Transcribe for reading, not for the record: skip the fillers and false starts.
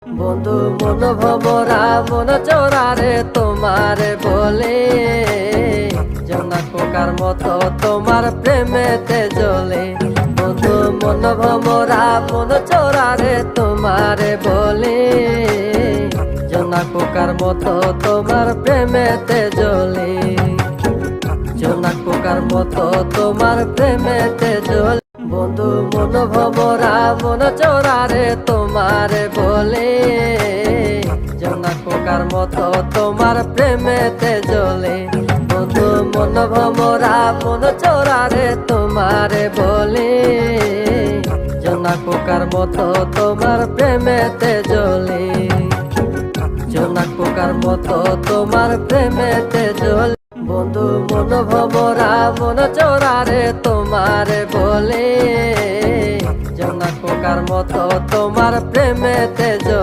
বন্ধু মন ভমরা মন চোরারে তোমারে বলে জোনাক পোকার মতো তোমার প্রেমেতে জ্বলে। বন্ধু মন ভমরা মন চোরারে তোমারে বলে জোনাক পোকার মতো তোমার প্রেমেতে জ্বলে। জোনাক পোকার মতো তোমার প্রেমেতে জ্বলে। বন্ধু মন ভমরা মন চোরারে তোমারে বলে জোনাক পোকার মতো তোমার প্রেমেতে জ্বলে। বন্ধু মন ভমরা মন চোরারে তোমারে বলে জোনাক পোকার মতো তোমার প্রেমেতে জ্বলে। জোনাক পোকার মতো তোমার প্রেমেতে জ্বলে। বন্ধু মন ভমরা মন চোরারে তোমারে বলে জোনাক পোকার মতো তোমার প্রেমেতে জ্বলে।